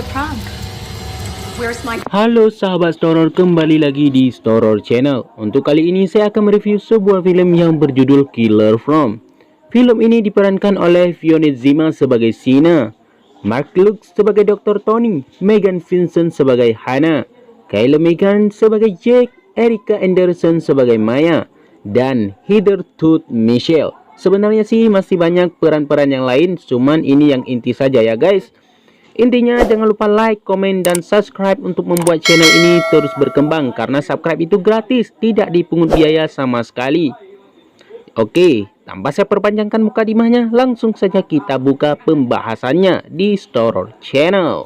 the prom? Where's my... Halo sahabat Storor, kembali lagi di Storor Channel. Untuk kali ini saya akan mereview sebuah film yang berjudul Killer From. Film ini diperankan oleh Fiona Zima sebagai Sina, Mark Lux sebagai Dr. Tony, Megan Vincent sebagai Hannah, Kyle Megan sebagai Jake, Erica Anderson sebagai Maya, dan Heather Tooth Michelle. Sebenarnya sih masih banyak peran-peran yang lain, cuman ini yang inti saja ya guys. Intinya jangan lupa like, komen, dan subscribe untuk membuat channel ini terus berkembang. Karena subscribe itu gratis, tidak dipungut biaya sama sekali. Oke, tanpa saya perpanjangkan mukadimahnya, langsung saja kita buka pembahasannya di Storor Channel.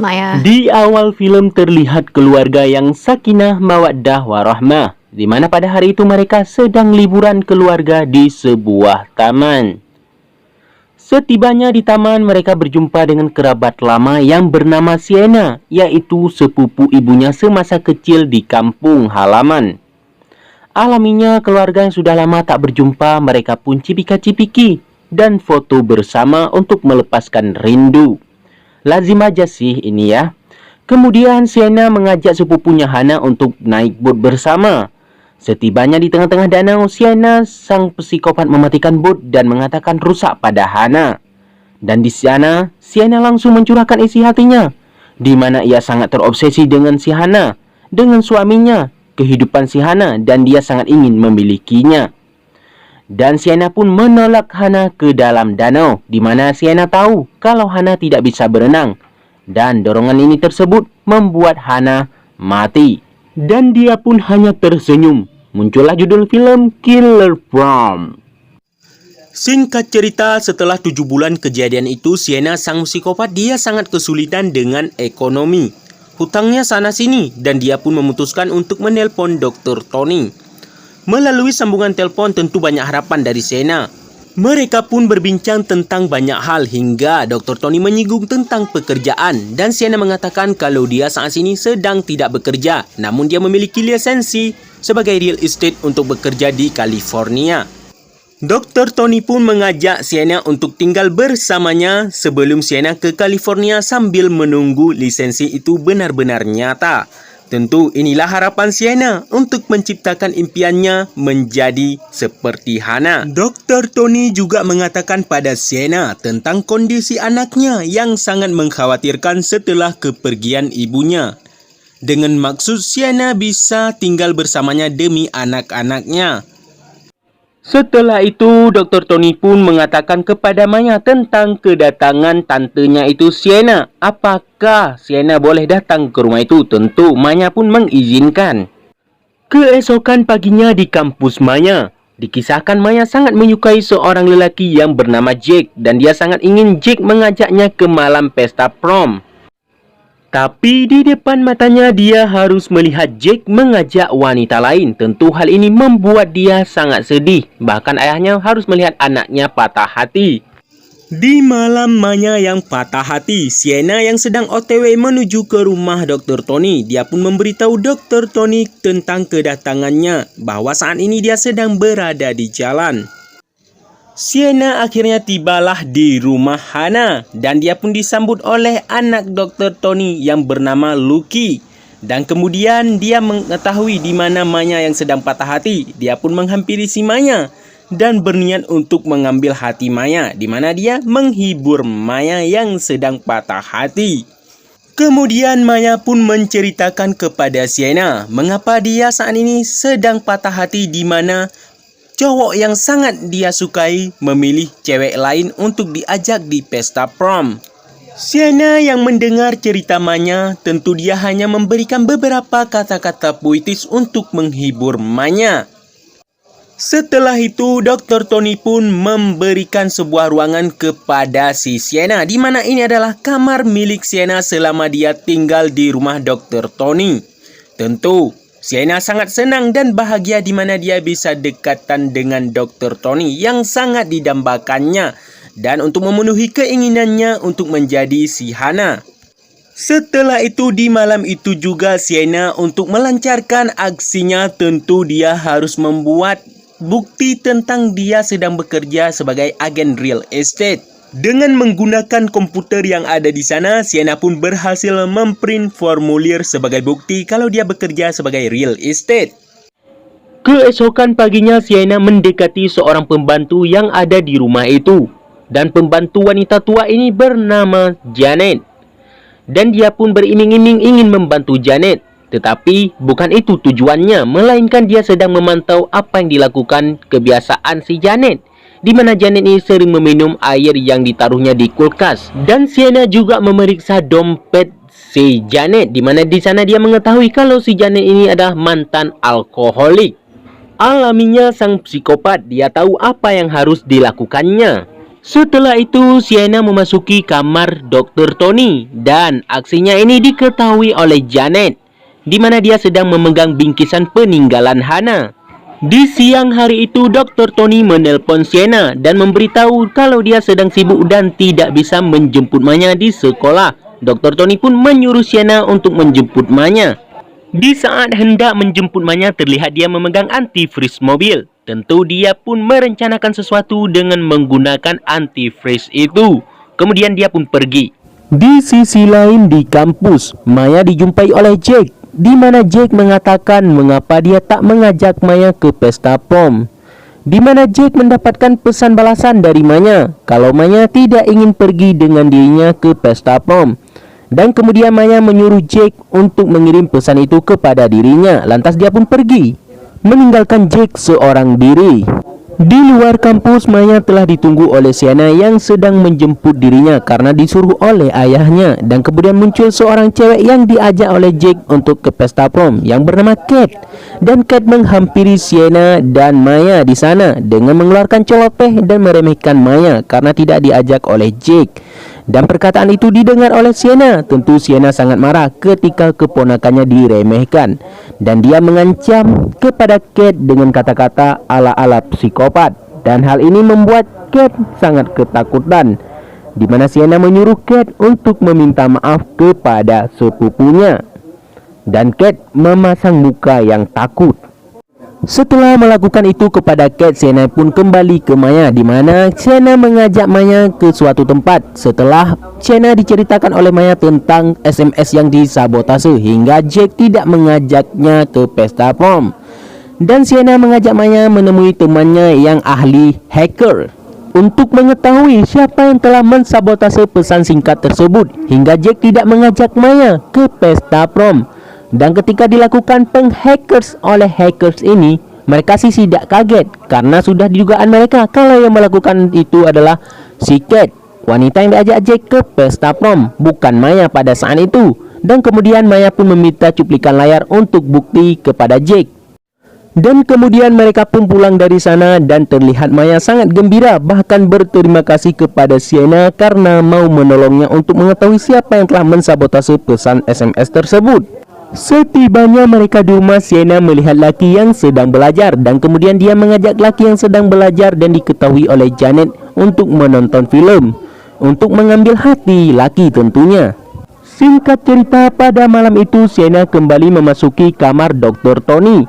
Maya. Di awal film terlihat keluarga yang sakinah mawaddah warahmah, di mana pada hari itu mereka sedang liburan keluarga di sebuah taman. Setibanya di taman, mereka berjumpa dengan kerabat lama yang bernama Sienna, yaitu sepupu ibunya semasa kecil di kampung halaman. Alaminya keluarga yang sudah lama tak berjumpa, mereka pun cipika-cipiki dan foto bersama untuk melepaskan rindu. Lazim aja sih ini ya. Kemudian Sienna mengajak sepupunya Hannah untuk naik bot bersama. Setibanya di tengah-tengah danau, Sienna sang psikopat mematikan bot dan mengatakan rusak pada Hannah. Dan di sana, Sienna langsung mencurahkan isi hatinya, di mana ia sangat terobsesi dengan si Hannah, dengan suaminya, kehidupan si Hannah, dan dia sangat ingin memilikinya. Dan Sienna pun menolak Hannah ke dalam danau, di mana Sienna tahu kalau Hannah tidak bisa berenang. Dan dorongan ini tersebut membuat Hannah mati. Dan dia pun hanya tersenyum. Muncullah judul film Killer From. Singkat cerita, setelah 7 bulan kejadian itu, Sienna sang psikopat dia sangat kesulitan dengan ekonomi. Hutangnya sana sini, dan dia pun memutuskan untuk menelpon Dr. Tony. Melalui sambungan telepon tentu banyak harapan dari Sienna. Mereka pun berbincang tentang banyak hal hingga Dr. Tony menyinggung tentang pekerjaan dan Sienna mengatakan kalau dia saat ini sedang tidak bekerja, namun dia memiliki lisensi sebagai real estate untuk bekerja di California. Dr. Tony pun mengajak Sienna untuk tinggal bersamanya sebelum Sienna ke California sambil menunggu lisensi itu benar-benar nyata. Tentu inilah harapan Sienna untuk menciptakan impiannya menjadi seperti Hannah. Dr. Tony juga mengatakan pada Sienna tentang kondisi anaknya yang sangat mengkhawatirkan setelah kepergian ibunya. Dengan maksud Sienna bisa tinggal bersamanya demi anak-anaknya. Setelah itu, Dr. Tony pun mengatakan kepada Maya tentang kedatangan tantenya itu Sienna. Apakah Sienna boleh datang ke rumah itu? Tentu Maya pun mengizinkan. Keesokan paginya di kampus Maya, dikisahkan Maya sangat menyukai seorang lelaki yang bernama Jake dan dia sangat ingin Jake mengajaknya ke malam pesta prom. Tapi di depan matanya dia harus melihat Jake mengajak wanita lain. Tentu hal ini membuat dia sangat sedih. Bahkan ayahnya harus melihat anaknya patah hati. Di malam Maya yang patah hati, Sienna yang sedang OTW menuju ke rumah Dr. Tony. Dia pun memberitahu Dr. Tony tentang kedatangannya, bahwa saat ini dia sedang berada di jalan. Sienna akhirnya tibalah di rumah Hannah dan dia pun disambut oleh anak Dr. Tony yang bernama Lucky. Dan kemudian dia mengetahui di mana Maya yang sedang patah hati. Dia pun menghampiri si Maya dan berniat untuk mengambil hati Maya, di mana dia menghibur Maya yang sedang patah hati. Kemudian Maya pun menceritakan kepada Sienna mengapa dia saat ini sedang patah hati, di mana cowok yang sangat dia sukai memilih cewek lain untuk diajak di pesta prom. Sienna yang mendengar cerita Maya, tentu dia hanya memberikan beberapa kata-kata puitis untuk menghibur Maya. Setelah itu, Dr. Tony pun memberikan sebuah ruangan kepada si Sienna, di mana ini adalah kamar milik Sienna selama dia tinggal di rumah Dr. Tony. Tentu Sienna sangat senang dan bahagia di mana dia bisa dekatan dengan Dr. Tony yang sangat didambakannya. dan untuk memenuhi keinginannya untuk menjadi si Hana. Setelah itu di malam itu juga Sienna untuk melancarkan aksinya tentu dia harus membuat bukti tentang dia sedang bekerja sebagai agen real estate. Dengan menggunakan komputer yang ada di sana, Sienna pun berhasil memprint formulir sebagai bukti kalau dia bekerja sebagai real estate. Keesokan paginya Sienna mendekati seorang pembantu yang ada di rumah itu. Dan pembantu wanita tua ini bernama Janet. Dan dia pun beriming-iming ingin membantu Janet. Tetapi bukan itu tujuannya, melainkan dia sedang memantau apa yang dilakukan kebiasaan si Janet, di mana Janet ini sering meminum air yang ditaruhnya di kulkas. Dan Sienna juga memeriksa dompet si Janet, di mana di sana dia mengetahui kalau si Janet ini adalah mantan alkoholik. Alaminya sang psikopat, dia tahu apa yang harus dilakukannya. Setelah itu, Sienna memasuki kamar Dr. Tony dan aksinya ini diketahui oleh Janet, di mana dia sedang memegang bingkisan peninggalan Hana. Di siang hari itu, Dr. Tony menelpon Sienna dan memberitahu kalau dia sedang sibuk dan tidak bisa menjemput Maya di sekolah. Dr. Tony pun menyuruh Sienna untuk menjemput Maya. Di saat hendak menjemput Maya, terlihat dia memegang antifreeze mobil. Tentu dia pun merencanakan sesuatu dengan menggunakan antifreeze itu. Kemudian dia pun pergi. Di sisi lain di kampus, Maya dijumpai oleh Jack, di mana Jack mengatakan mengapa dia tak mengajak Maya ke pesta prom. Di mana Jack mendapatkan pesan balasan dari Maya kalau Maya tidak ingin pergi dengan dirinya ke pesta prom. Dan kemudian Maya menyuruh Jack untuk mengirim pesan itu kepada dirinya. Lantas dia pun pergi, meninggalkan Jack seorang diri. Di luar kampus, Maya telah ditunggu oleh Sienna yang sedang menjemput dirinya karena disuruh oleh ayahnya. Dan kemudian muncul seorang cewek yang diajak oleh Jack untuk ke pesta prom yang bernama Kate. Dan Kate menghampiri Sienna dan Maya di sana dengan mengeluarkan celoteh dan meremehkan Maya karena tidak diajak oleh Jack. Dan perkataan itu didengar oleh Sienna. Tentu Sienna sangat marah ketika keponakannya diremehkan. Dan dia mengancam kepada Kate dengan kata-kata ala-ala psikopat. Dan hal ini membuat Kate sangat ketakutan, di mana Sienna menyuruh Kate untuk meminta maaf kepada sepupunya. Dan Kate memasang muka yang takut. Setelah melakukan itu kepada Kate, Sienna pun kembali ke Maya, di mana Sienna mengajak Maya ke suatu tempat. Setelah Sienna diceritakan oleh Maya tentang SMS yang disabotase hingga Jack tidak mengajaknya ke pesta prom. Dan Sienna mengajak Maya menemui temannya yang ahli hacker untuk mengetahui siapa yang telah mensabotase pesan singkat tersebut hingga Jack tidak mengajak Maya ke pesta prom. Dan ketika dilakukan penghackers oleh hackers ini, mereka sih tidak kaget karena sudah didugaan mereka kalau yang melakukan itu adalah si Kate, wanita yang diajak Jack ke pesta prom, bukan Maya pada saat itu. Dan kemudian Maya pun meminta cuplikan layar untuk bukti kepada Jack. Dan kemudian mereka pun pulang dari sana dan terlihat Maya sangat gembira, bahkan berterima kasih kepada Sienna karena mau menolongnya untuk mengetahui siapa yang telah mensabotase pesan SMS tersebut. Setibanya mereka di rumah, Sienna melihat laki yang sedang belajar dan kemudian dia mengajak laki yang sedang belajar dan diketahui oleh Janet untuk menonton film, untuk mengambil hati laki tentunya. Singkat cerita, pada malam itu Sienna kembali memasuki kamar Dr. Tony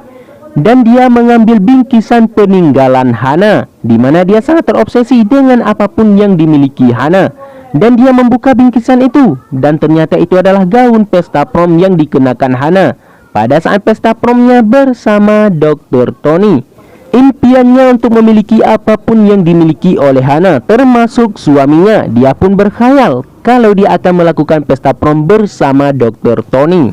dan dia mengambil bingkisan peninggalan Hana, di mana dia sangat terobsesi dengan apapun yang dimiliki Hana. Dan dia membuka bingkisan itu, dan ternyata itu adalah gaun pesta prom yang dikenakan Hana pada saat pesta promnya bersama Dr. Tony. Impiannya untuk memiliki apapun yang dimiliki oleh Hana, termasuk suaminya. Dia pun berkhayal kalau dia akan melakukan pesta prom bersama Dr. Tony.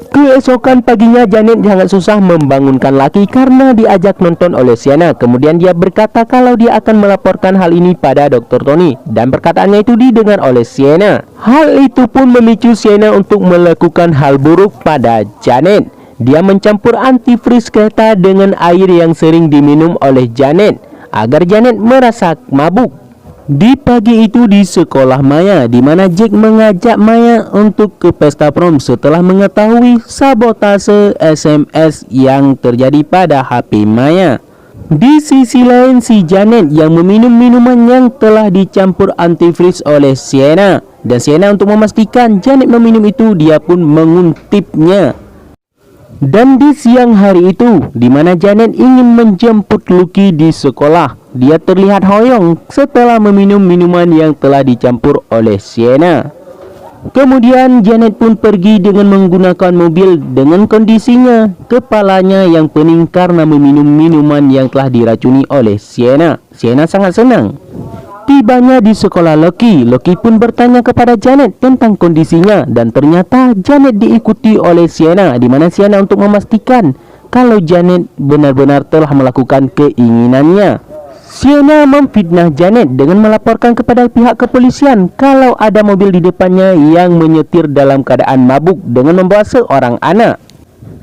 Keesokan paginya Janet sangat susah membangunkan laki karena diajak nonton oleh Sienna. Kemudian dia berkata kalau dia akan melaporkan hal ini pada Dr. Tony, dan perkataannya itu didengar oleh Sienna. Hal itu pun memicu Sienna untuk melakukan hal buruk pada Janet. Dia mencampur antifreeze kereta dengan air yang sering diminum oleh Janet agar Janet merasa mabuk. Di pagi itu di sekolah Maya, di mana Jack mengajak Maya untuk ke pesta prom setelah mengetahui sabotase SMS yang terjadi pada HP Maya. Di sisi lain, si Janet yang meminum minuman yang telah dicampur antifreeze oleh Sienna. Dan Sienna untuk memastikan Janet meminum itu, dia pun menguntipnya. Dan di siang hari itu, di mana Janet ingin menjemput Lucky di sekolah, dia terlihat hoyong setelah meminum minuman yang telah dicampur oleh Sienna. Kemudian Janet pun pergi dengan menggunakan mobil dengan kondisinya kepalanya yang pening karena meminum minuman yang telah diracuni oleh Sienna. Sienna sangat senang. Tibanya di sekolah Lucky pun bertanya kepada Janet tentang kondisinya, dan ternyata Janet diikuti oleh Sienna, di mana Sienna untuk memastikan kalau Janet benar-benar telah melakukan keinginannya. Sienna memfitnah Janet dengan melaporkan kepada pihak kepolisian kalau ada mobil di depannya yang menyetir dalam keadaan mabuk dengan membawa seorang anak.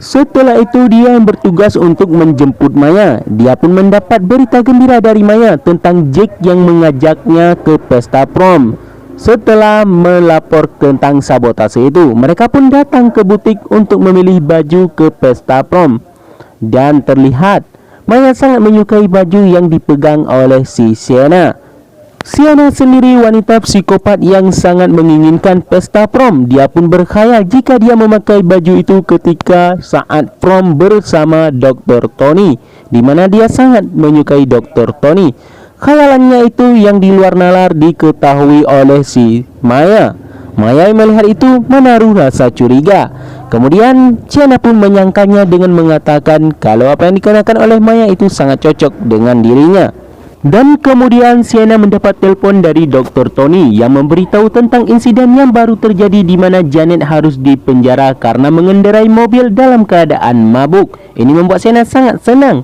Setelah itu dia yang bertugas untuk menjemput Maya. Dia pun mendapat berita gembira dari Maya tentang Jake yang mengajaknya ke pesta prom. Setelah melapor tentang sabotase itu, mereka pun datang ke butik untuk memilih baju ke pesta prom. Dan terlihat Maya sangat menyukai baju yang dipegang oleh si Sienna. Sienna sendiri wanita psikopat yang sangat menginginkan pesta prom. Dia pun berkhayal jika dia memakai baju itu ketika saat prom bersama Dr. Tony, di mana dia sangat menyukai Dr. Tony. Khayalannya itu yang di luar nalar diketahui oleh si Maya. Maya yang melihat itu menaruh rasa curiga. Kemudian Sienna pun menyangkanya dengan mengatakan kalau apa yang dikenakan oleh Maya itu sangat cocok dengan dirinya. Dan kemudian Sienna mendapat telepon dari Dr. Tony yang memberitahu tentang insiden yang baru terjadi, di mana Janet harus dipenjara karena mengendarai mobil dalam keadaan mabuk. Ini membuat Sienna sangat senang.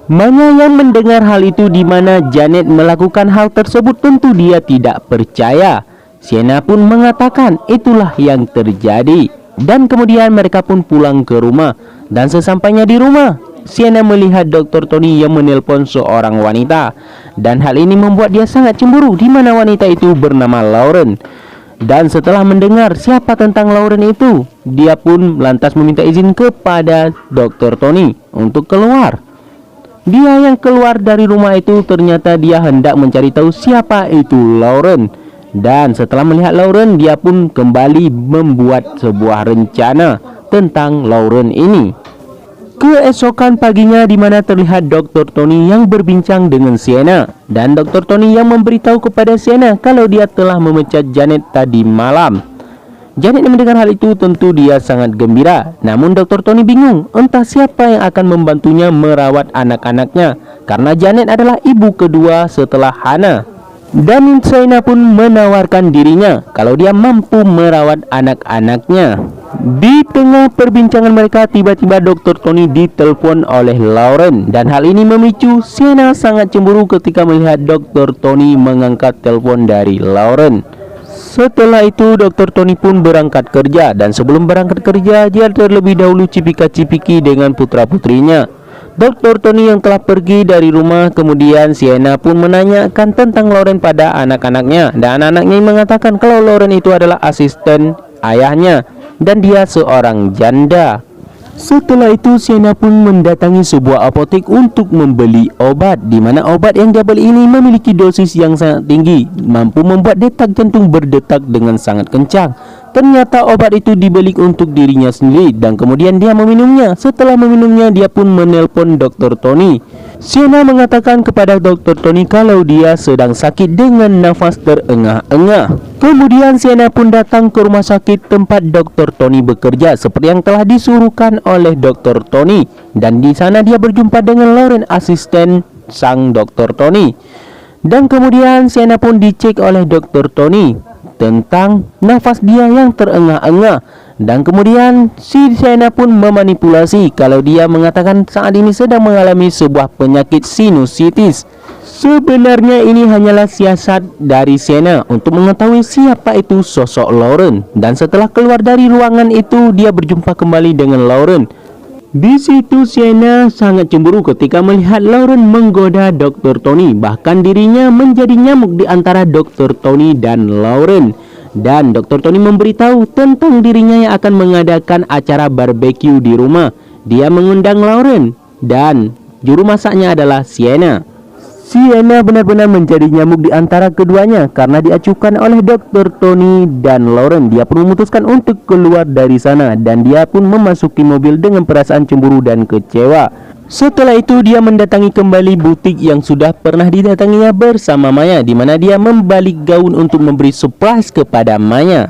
Maya yang mendengar hal itu, di mana Janet melakukan hal tersebut, tentu dia tidak percaya. Sienna pun mengatakan itulah yang terjadi. Dan kemudian mereka pun pulang ke rumah. Dan sesampainya di rumah, Sienna melihat Dr. Tony yang menelpon seorang wanita, dan hal ini membuat dia sangat cemburu, di mana wanita itu bernama Lauren. Dan setelah mendengar siapa tentang Lauren itu, dia pun lantas meminta izin kepada Dr. Tony untuk keluar. Dia yang keluar dari rumah itu ternyata dia hendak mencari tahu siapa itu Lauren. Dan setelah melihat Lauren, dia pun kembali membuat sebuah rencana tentang Lauren ini. Keesokan paginya, di mana terlihat Dr. Tony yang berbincang dengan Sienna, dan Dr. Tony yang memberitahu kepada Sienna kalau dia telah memecat Janet tadi malam. Janet yang mendengar hal itu tentu dia sangat gembira. Namun Dr. Tony bingung entah siapa yang akan membantunya merawat anak-anaknya, karena Janet adalah ibu kedua setelah Hannah. Dan Sienna pun menawarkan dirinya kalau dia mampu merawat anak-anaknya. Di tengah perbincangan mereka, tiba-tiba Dr. Tony ditelepon oleh Lauren, dan hal ini memicu Sienna sangat cemburu ketika melihat Dr. Tony mengangkat telepon dari Lauren. Setelah itu Dr. Tony pun berangkat kerja, dan sebelum berangkat kerja dia terlebih dahulu cipika-cipiki dengan putra-putrinya. Dr. Tony yang telah pergi dari rumah, kemudian Sienna pun menanyakan tentang Lauren pada anak-anaknya, dan anak-anaknya mengatakan kalau Lauren itu adalah asisten ayahnya dan dia seorang janda. Setelah itu Sienna pun mendatangi sebuah apotek untuk membeli obat, di mana obat yang dia beli ini memiliki dosis yang sangat tinggi, mampu membuat detak jantung berdetak dengan sangat kencang. Ternyata obat itu dibeli untuk dirinya sendiri, dan kemudian dia meminumnya. Setelah meminumnya, dia pun menelpon Dr. Tony. Sienna mengatakan kepada Dr. Tony kalau dia sedang sakit dengan nafas terengah-engah. Kemudian Sienna pun datang ke rumah sakit tempat Dr. Tony bekerja seperti yang telah disuruhkan oleh Dr. Tony. Dan di sana dia berjumpa dengan Lauren, asisten sang Dr. Tony. Dan kemudian Sienna pun dicek oleh Dr. Tony tentang nafas dia yang terengah-engah. Dan kemudian si Sienna pun memanipulasi kalau dia mengatakan saat ini sedang mengalami sebuah penyakit sinusitis. Sebenarnya ini hanyalah siasat dari Sienna untuk mengetahui siapa itu sosok Lauren. Dan setelah keluar dari ruangan itu, dia berjumpa kembali dengan Lauren. Di situ Sienna sangat cemburu ketika melihat Lauren menggoda Dr. Tony. Bahkan dirinya menjadi nyamuk di antara Dr. Tony dan Lauren. Dan Dr. Tony memberitahu tentang dirinya yang akan mengadakan acara barbeque di rumah. Dia mengundang Lauren dan Juru masaknya adalah Sienna. Sienna benar-benar menjadi nyamuk di antara keduanya karena diacuhkan oleh Dr. Tony dan Lauren. Dia pun memutuskan untuk keluar dari sana dan dia pun memasuki mobil dengan perasaan cemburu dan kecewa. Setelah itu dia mendatangi kembali butik yang sudah pernah didatanginya bersama Maya, di mana dia membalik gaun untuk memberi surprise kepada Maya.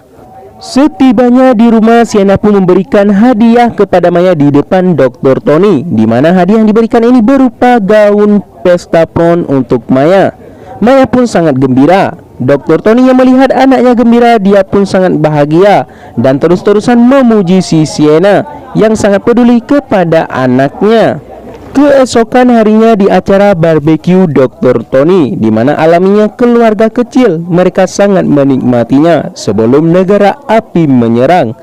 Setibanya di rumah, Sienna pun memberikan hadiah kepada Maya di depan Dr. Tony, di mana hadiah yang diberikan ini berupa gaun pesta prom untuk Maya. Maya pun sangat gembira. Dr. Tony yang melihat anaknya gembira, dia pun sangat bahagia dan terus-terusan memuji si Sienna yang sangat peduli kepada anaknya. Keesokan harinya di acara barbeque Dr. Tony, di mana alaminya keluarga kecil, mereka sangat menikmatinya sebelum negara api menyerang.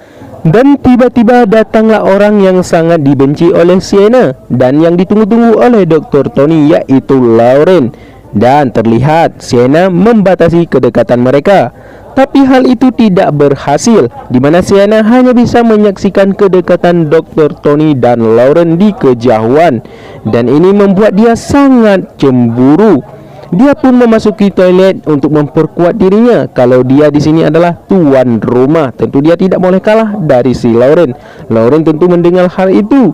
Dan tiba-tiba datanglah orang yang sangat dibenci oleh Sienna dan yang ditunggu-tunggu oleh Dr. Tony, yaitu Lauren. Dan terlihat Sienna membatasi kedekatan mereka. Tapi hal itu tidak berhasil, di mana Sienna hanya bisa menyaksikan kedekatan Dr. Tony dan Lauren di kejauhan, dan ini membuat dia sangat cemburu. Dia pun memasuki toilet untuk memperkuat dirinya kalau dia di sini adalah tuan rumah. Tentu dia tidak boleh kalah dari si Lauren. Lauren tentu mendengar hal itu.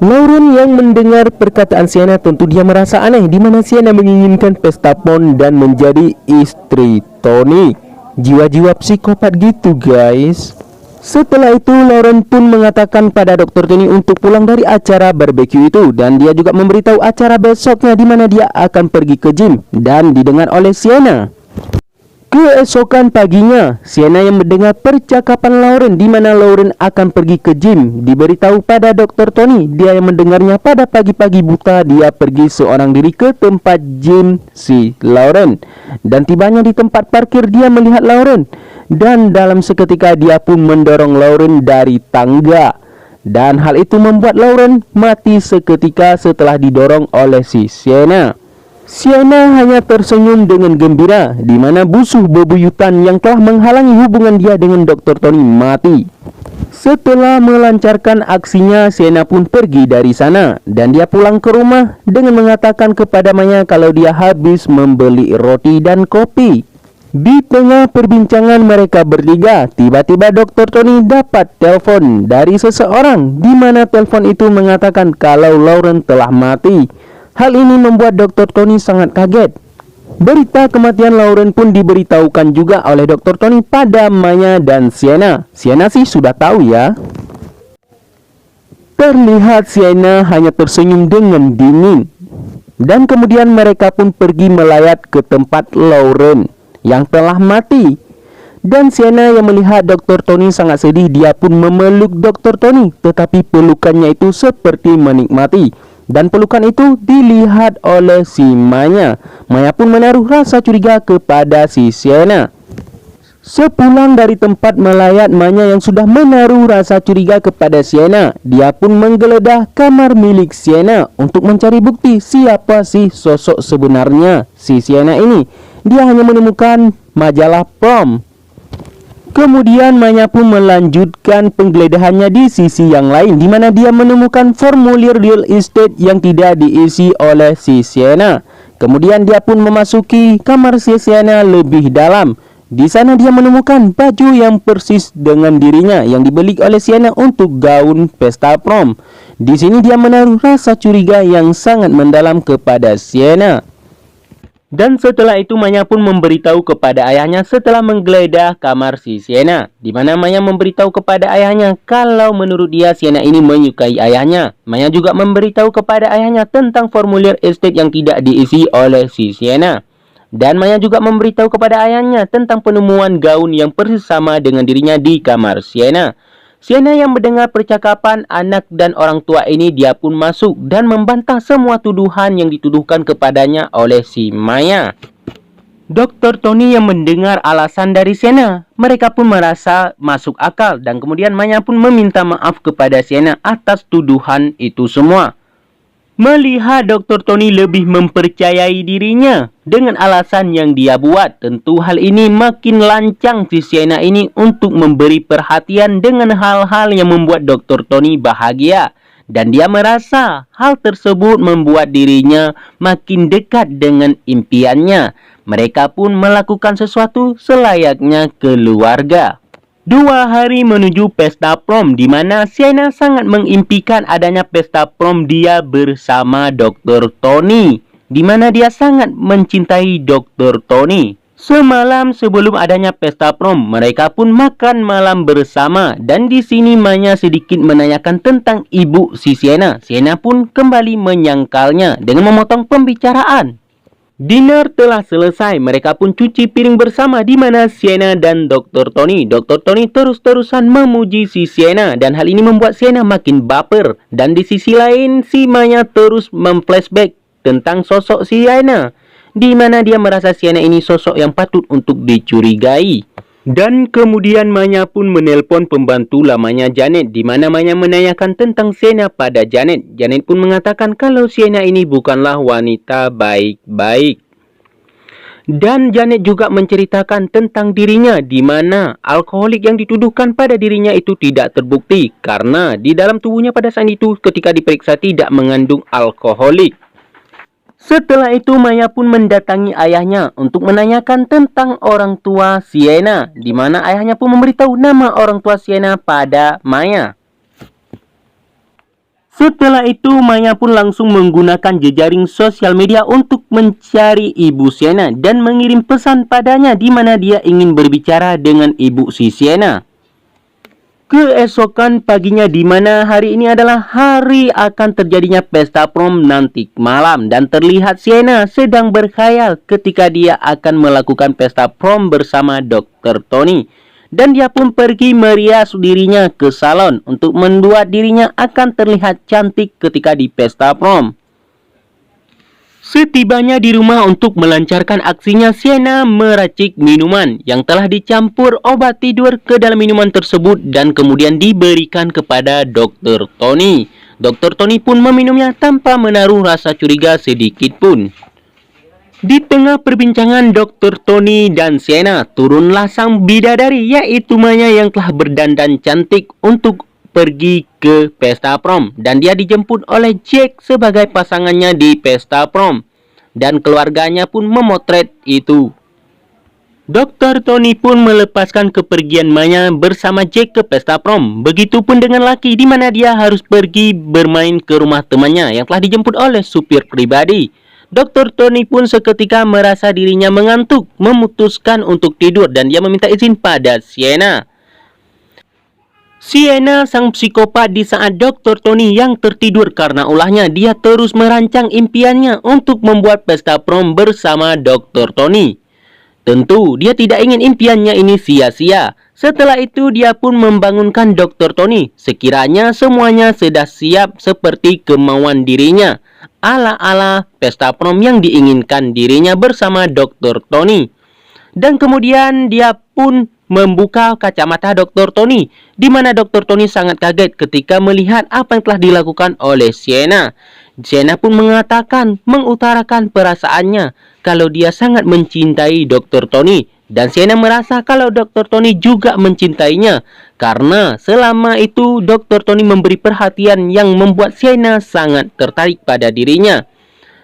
Lauren yang mendengar perkataan Sienna tentu dia merasa aneh, di mana Sienna menginginkan pesta pon dan menjadi istri Tony. Jiwa-jiwa psikopat gitu guys. Setelah itu Lauren pun mengatakan pada Dr. Tony untuk pulang dari acara barbeque itu, dan dia juga memberitahu acara besoknya di mana dia akan pergi ke gym, dan didengar oleh Sienna. Keesokan paginya, Sienna yang mendengar percakapan Lauren di mana Lauren akan pergi ke gym diberitahu pada Dr. Tony. Dia yang mendengarnya pada pagi-pagi buta. Dia pergi seorang diri ke tempat gym si Lauren, dan tibanya di tempat parkir dia melihat Lauren, dan dalam seketika dia pun mendorong Lauren dari tangga, dan hal itu membuat Lauren mati seketika setelah didorong oleh si Sienna. Sienna hanya tersenyum dengan gembira, di mana musuh bebuyutan yang telah menghalangi hubungan dia dengan Dr. Tony mati. Setelah melancarkan aksinya, Sienna pun pergi dari sana dan dia pulang ke rumah dengan mengatakan kepada Maya kalau dia habis membeli roti dan kopi. Di tengah perbincangan mereka bertiga, tiba-tiba Dr. Tony dapat telepon dari seseorang, di mana telepon itu mengatakan kalau Lauren telah mati. Hal ini membuat Dr. Tony sangat kaget. Berita kematian Lauren pun diberitahukan juga oleh Dr. Tony pada Maya dan Sienna. Sienna sih sudah tahu ya. Terlihat Sienna hanya tersenyum dengan dingin. Dan kemudian mereka pun pergi melayat ke tempat Lauren yang telah mati. Dan Sienna yang melihat Dr. Tony sangat sedih, dia pun memeluk Dr. Tony, tetapi pelukannya itu seperti menikmati. Dan pelukan itu dilihat oleh si Maya. Maya pun menaruh rasa curiga kepada si Sienna. Sepulang dari tempat melayat Maya yang sudah menaruh rasa curiga kepada Sienna, dia pun menggeledah kamar milik Sienna untuk mencari bukti siapa sih sosok sebenarnya si Sienna ini. Dia hanya menemukan majalah prom. Kemudian Maya pun melanjutkan penggeledahannya di sisi yang lain, di mana dia menemukan formulir real estate yang tidak diisi oleh si Sienna. Kemudian dia pun memasuki kamar si Sienna lebih dalam. Di sana dia menemukan baju yang persis dengan dirinya yang dibeli oleh Sienna untuk gaun pesta prom. Di sini dia menaruh rasa curiga yang sangat mendalam kepada Sienna. Dan setelah itu Maya pun memberitahu kepada ayahnya setelah menggeledah kamar si Sienna, di mana Maya memberitahu kepada ayahnya kalau menurut dia Sienna ini menyukai ayahnya. Maya juga memberitahu kepada ayahnya tentang formulir estate yang tidak diisi oleh si Sienna. Dan Maya juga memberitahu kepada ayahnya tentang penemuan gaun yang persis sama dengan dirinya di kamar Sienna. Sienna yang mendengar percakapan anak dan orang tua ini, dia pun masuk dan membantah semua tuduhan yang dituduhkan kepadanya oleh si Maya. Dr. Tony yang mendengar alasan dari Sienna, mereka pun merasa masuk akal dan kemudian Maya pun meminta maaf kepada Sienna atas tuduhan itu semua. Melihat Dr. Tony lebih mempercayai dirinya dengan alasan yang dia buat, tentu hal ini makin lancang si Sienna ini untuk memberi perhatian dengan hal-hal yang membuat Dr. Tony bahagia. dan dia merasa hal tersebut membuat dirinya makin dekat dengan impiannya. Mereka pun melakukan sesuatu selayaknya keluarga. 2 hari menuju pesta prom, di mana Sienna sangat mengimpikan adanya pesta prom dia bersama Dr. Tony, di mana dia sangat mencintai Dr. Tony. Semalam sebelum adanya pesta prom, mereka pun makan malam bersama, dan di sini Maya sedikit menanyakan tentang ibu si Sienna. Sienna pun kembali menyangkalnya dengan memotong pembicaraan. Dinner telah selesai, mereka pun cuci piring bersama, di mana Sienna dan Dr. Tony. Dr. Tony terus-terusan memuji si Sienna, dan hal ini membuat Sienna makin baper. Dan di sisi lain, si Maya terus memflashback tentang sosok Sienna, di mana dia merasa Sienna ini sosok yang patut untuk dicurigai. Dan kemudian Maya pun menelpon pembantu lamanya Janet, di mana Maya menanyakan tentang Sienna pada Janet. Janet pun mengatakan kalau Sienna ini bukanlah wanita baik-baik. Dan Janet juga menceritakan tentang dirinya, di mana alkoholik yang dituduhkan pada dirinya itu tidak terbukti, karena di dalam tubuhnya pada saat itu ketika diperiksa tidak mengandung alkoholik. Setelah itu Maya pun mendatangi ayahnya untuk menanyakan tentang orang tua Sienna, di mana ayahnya pun memberitahu nama orang tua Sienna pada Maya. Setelah itu Maya pun langsung menggunakan jejaring sosial media untuk mencari ibu Sienna dan mengirim pesan padanya, di mana dia ingin berbicara dengan ibu si Sienna. Keesokan paginya, di mana hari ini adalah hari akan terjadinya pesta prom nanti malam, dan terlihat Sienna sedang berkhayal ketika dia akan melakukan pesta prom bersama Dr. Tony. Dan dia pun pergi merias dirinya ke salon untuk membuat dirinya akan terlihat cantik ketika di pesta prom. Setibanya di rumah untuk melancarkan aksinya, Sienna meracik minuman yang telah dicampur obat tidur ke dalam minuman tersebut dan kemudian diberikan kepada Dr. Tony. Dr. Tony pun meminumnya tanpa menaruh rasa curiga sedikit pun. Di tengah perbincangan Dr. Tony dan Sienna, turunlah sang bidadari, yaitu Maya yang telah berdandan cantik untuk pergi ke pesta prom, dan dia dijemput oleh Jack sebagai pasangannya di pesta prom, dan keluarganya pun memotret itu. Dr. Tony pun melepaskan kepergian Maya bersama Jack ke pesta prom. Begitupun dengan Lucky, di mana dia harus pergi bermain ke rumah temannya yang telah dijemput oleh supir pribadi. Dr. Tony pun seketika merasa dirinya mengantuk, memutuskan untuk tidur, dan dia meminta izin pada Sienna. Sienna sang psikopat di saat Dr. Tony yang tertidur karena ulahnya, dia terus merancang impiannya untuk membuat pesta prom bersama Dr. Tony. Tentu dia tidak ingin impiannya ini sia-sia. Setelah itu dia pun membangunkan Dr. Tony sekiranya semuanya sudah siap seperti kemauan dirinya, ala-ala pesta prom yang diinginkan dirinya bersama Dr. Tony. Dan kemudian dia pun membuka kacamata Dr. Tony, di mana Dr. Tony sangat kaget ketika melihat apa yang telah dilakukan oleh Sienna. Sienna pun mengutarakan perasaannya kalau dia sangat mencintai Dr. Tony, dan Sienna merasa kalau Dr. Tony juga mencintainya, karena selama itu Dr. Tony memberi perhatian yang membuat Sienna sangat tertarik pada dirinya.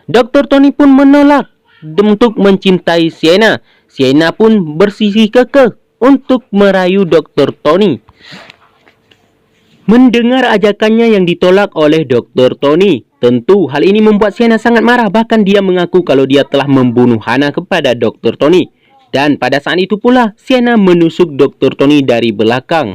Dr. Tony pun menolak untuk mencintai Sienna. Sienna pun bersisi kekeh untuk merayu Dr. Tony. Mendengar ajakannya yang ditolak oleh Dr. Tony, tentu hal ini membuat Sienna sangat marah. Bahkan dia mengaku kalau dia telah membunuh Hana kepada Dr. Tony. Dan pada saat itu pula Sienna menusuk Dr. Tony dari belakang.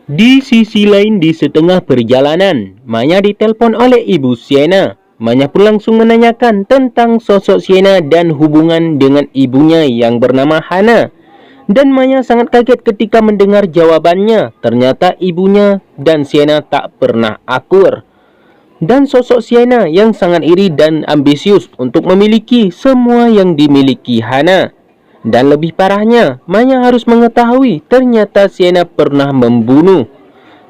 Di sisi lain, di setengah perjalanan, Maya ditelepon oleh ibu Sienna. Maya pun langsung menanyakan tentang sosok Sienna dan hubungan dengan ibunya yang bernama Hana. Dan Maya sangat kaget ketika mendengar jawabannya. Ternyata ibunya dan Sienna tak pernah akur. Dan sosok Sienna yang sangat iri dan ambisius untuk memiliki semua yang dimiliki Hana. Dan lebih parahnya, Maya harus mengetahui ternyata Sienna pernah membunuh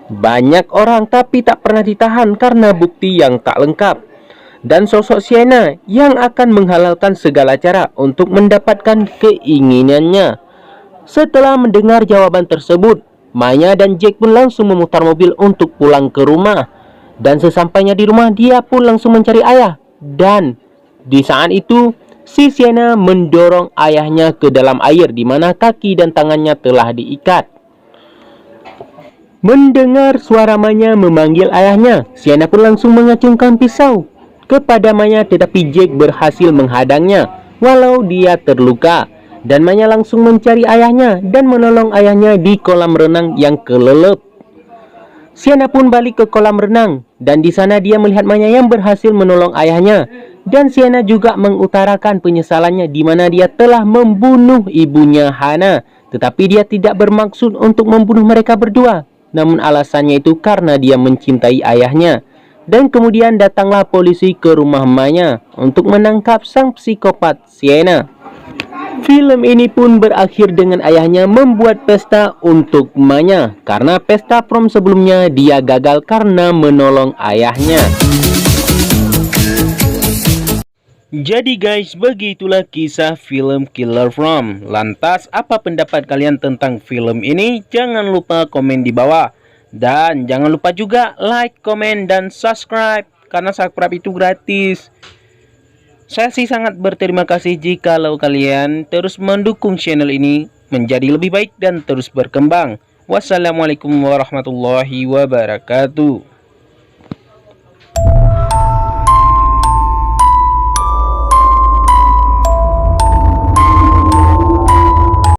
banyak orang tapi tak pernah ditahan karena bukti yang tak lengkap. Dan sosok Sienna yang akan menghalalkan segala cara untuk mendapatkan keinginannya. Setelah mendengar jawaban tersebut, Maya dan Jack pun langsung memutar mobil untuk pulang ke rumah. Dan sesampainya di rumah, dia pun langsung mencari ayah. Dan di saat itu, si Sienna mendorong ayahnya ke dalam air di mana kaki dan tangannya telah diikat. Mendengar suara Maya memanggil ayahnya, Sienna pun langsung mengacungkan pisau kepada Maya, tetapi Jack berhasil menghadangnya walau dia terluka. Dan Maya langsung mencari ayahnya dan menolong ayahnya di kolam renang yang kelelep. Sienna pun balik ke kolam renang dan di sana dia melihat Maya yang berhasil menolong ayahnya. Dan Sienna juga mengutarakan penyesalannya di mana dia telah membunuh ibunya Hana, tetapi dia tidak bermaksud untuk membunuh mereka berdua. Namun alasannya itu karena dia mencintai ayahnya. Dan kemudian datanglah polisi ke rumah Maya untuk menangkap sang psikopat Sienna. Film ini pun berakhir dengan ayahnya membuat pesta untuk Maya karena pesta prom sebelumnya dia gagal karena menolong ayahnya. Jadi guys, begitulah kisah film Killer From. Lantas, apa pendapat kalian tentang film ini? Jangan lupa komen di bawah. Dan jangan lupa juga like, komen, dan subscribe. Karena subscribe itu gratis. Saya sih sangat berterima kasih jikalau kalian terus mendukung channel ini menjadi lebih baik dan terus berkembang. Wassalamualaikum warahmatullahi wabarakatuh.